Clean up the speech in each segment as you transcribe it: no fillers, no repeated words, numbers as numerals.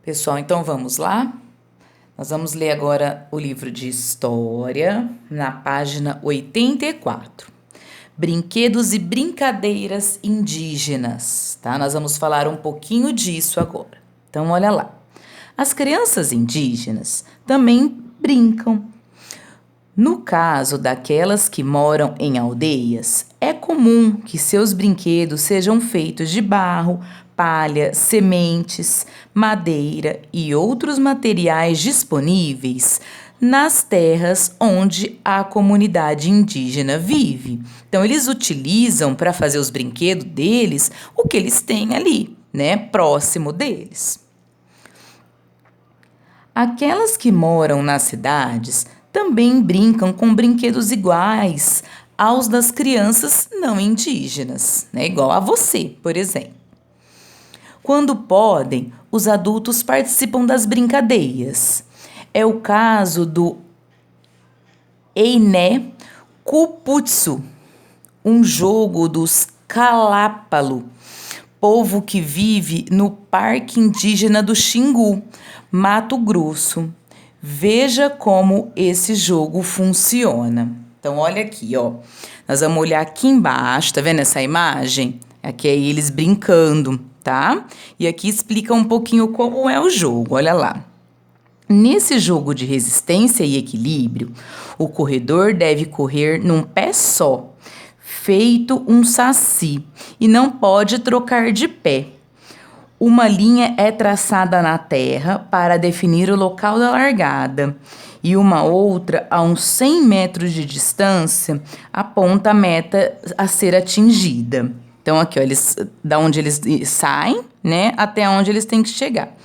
Pessoal, então vamos lá? Nós vamos ler agora o livro de História, na página 84. Brinquedos e brincadeiras indígenas, tá? Nós vamos falar um pouquinho disso agora. Então, olha lá. As crianças indígenas também brincam. No caso daquelas que moram em aldeias, é comum que seus brinquedos sejam feitos de barro, palha, sementes, madeira e outros materiais disponíveis nas terras onde a comunidade indígena vive. Então, eles utilizam para fazer os brinquedos deles o que eles têm ali, né, próximo deles. Aquelas que moram nas cidades também brincam com brinquedos iguais aos das crianças não indígenas, né? Igual a você, por exemplo. Quando podem, os adultos participam das brincadeiras. É o caso do Einé Kuputsu, um jogo dos Kalápalo, povo que vive no Parque Indígena do Xingu, Mato Grosso. Veja como esse jogo funciona. Então, olha aqui, ó. Nós vamos olhar aqui embaixo, tá vendo essa imagem? Aqui é eles brincando, tá? E aqui explica um pouquinho como é o jogo, olha lá. Nesse jogo de resistência e equilíbrio, o corredor deve correr num pé só, feito um saci, e não pode trocar de pé. Uma linha é traçada na terra para definir o local da largada e uma outra, a uns 100 metros de distância, aponta a meta a ser atingida. Então, aqui, ó, da onde eles saem, né, até onde eles têm que chegar.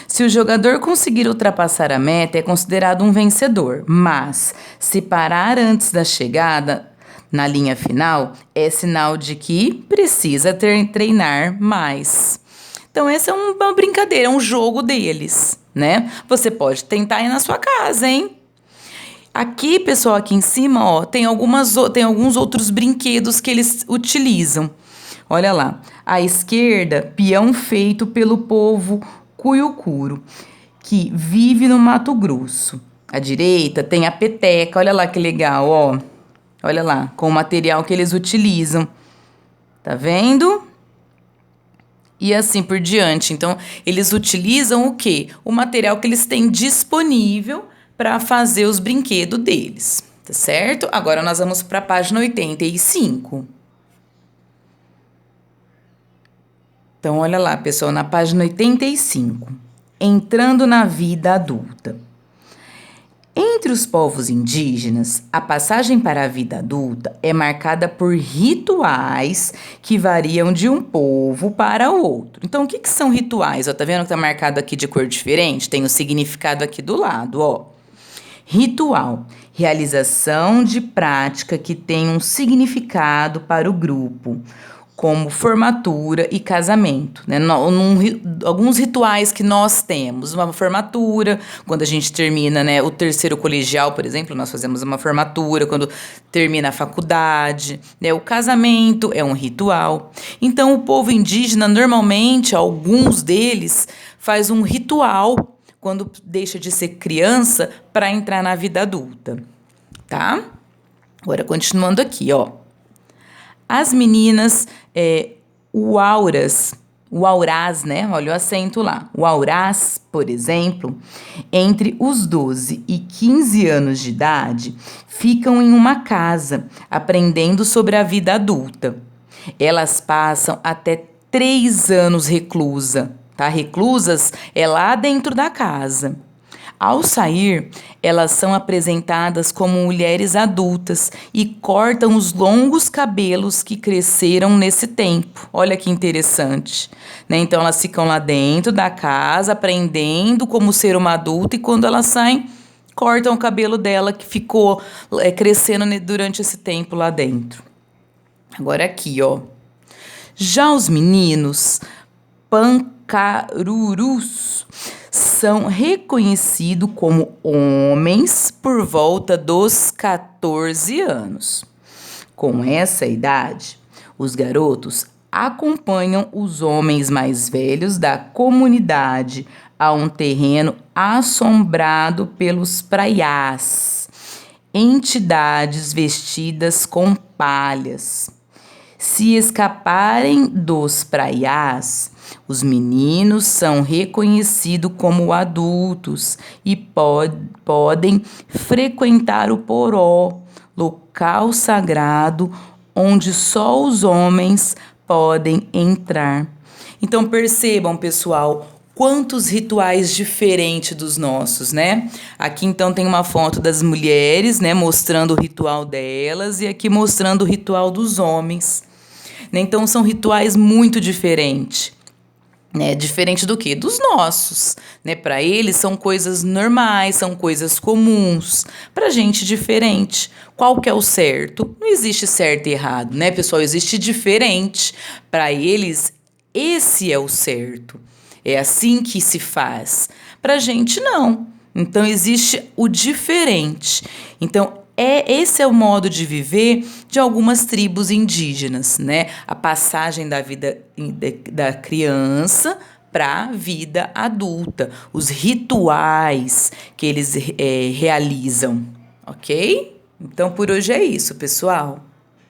Se o jogador conseguir ultrapassar a meta, é considerado um vencedor, mas se parar antes da chegada, na linha final, é sinal de que precisa treinar mais. Então, essa é uma brincadeira, é um jogo deles, né? Você pode tentar ir na sua casa, hein? Aqui, pessoal, aqui em cima, ó, tem alguns outros brinquedos que eles utilizam. Olha lá. À esquerda, peão feito pelo povo Cuyucuru, que vive no Mato Grosso. À direita, tem a peteca. Olha lá que legal, ó. Olha lá, com o material que eles utilizam. Tá vendo? E assim por diante. Então, eles utilizam o quê? O material que eles têm disponível para fazer os brinquedos deles, tá certo? Agora nós vamos para a página 85. Então, olha lá, pessoal, na página 85. Entrando na vida adulta. Entre os povos indígenas, a passagem para a vida adulta é marcada por rituais que variam de um povo para o outro. Então, o que são rituais? Ó, tá vendo que tá marcado aqui de cor diferente? Tem o significado aqui do lado, ó. Ritual, realização de prática que tem um significado para o grupo, como formatura e casamento, né? Alguns rituais que nós temos, uma formatura, quando a gente termina, né, o terceiro colegial, por exemplo, nós fazemos uma formatura, quando termina a faculdade, né? O casamento é um ritual. Então, o povo indígena, normalmente, alguns deles, faz um ritual quando deixa de ser criança para entrar na vida adulta, tá? Agora, continuando aqui, ó. As meninas, uaurás, né? Olha o acento lá. Uaurás, por exemplo, entre os 12 e 15 anos de idade, ficam em uma casa, aprendendo sobre a vida adulta. Elas passam até 3 anos reclusa, tá? Reclusas é lá dentro da casa. Ao sair, elas são apresentadas como mulheres adultas e cortam os longos cabelos que cresceram nesse tempo. Olha que interessante, né? Então, elas ficam lá dentro da casa, aprendendo como ser uma adulta, e quando elas saem, cortam o cabelo dela que ficou crescendo durante esse tempo lá dentro. Agora aqui, ó. Já os meninos pancarurus são reconhecidos como homens por volta dos 14 anos. Com essa idade, os garotos acompanham os homens mais velhos da comunidade a um terreno assombrado pelos praiás, entidades vestidas com palhas. Se escaparem dos praiás, os meninos são reconhecidos como adultos e podem frequentar o poró, local sagrado onde só os homens podem entrar. Então percebam, pessoal, quantos rituais diferentes dos nossos, né? Aqui então tem uma foto das mulheres, né, mostrando o ritual delas e aqui mostrando o ritual dos homens. Né? Então são rituais muito diferentes. Né, diferente do que? Dos nossos, né? Para eles são coisas normais, são coisas comuns. Para a gente diferente. Qual que é o certo? Não existe certo e errado, né, pessoal? Existe diferente. Para eles, esse é o certo. É assim que se faz. Para a gente, não. Então existe o diferente. Então esse é o modo de viver de algumas tribos indígenas, né? A passagem da vida da criança para a vida adulta, os rituais que eles realizam, ok? Então por hoje é isso, pessoal.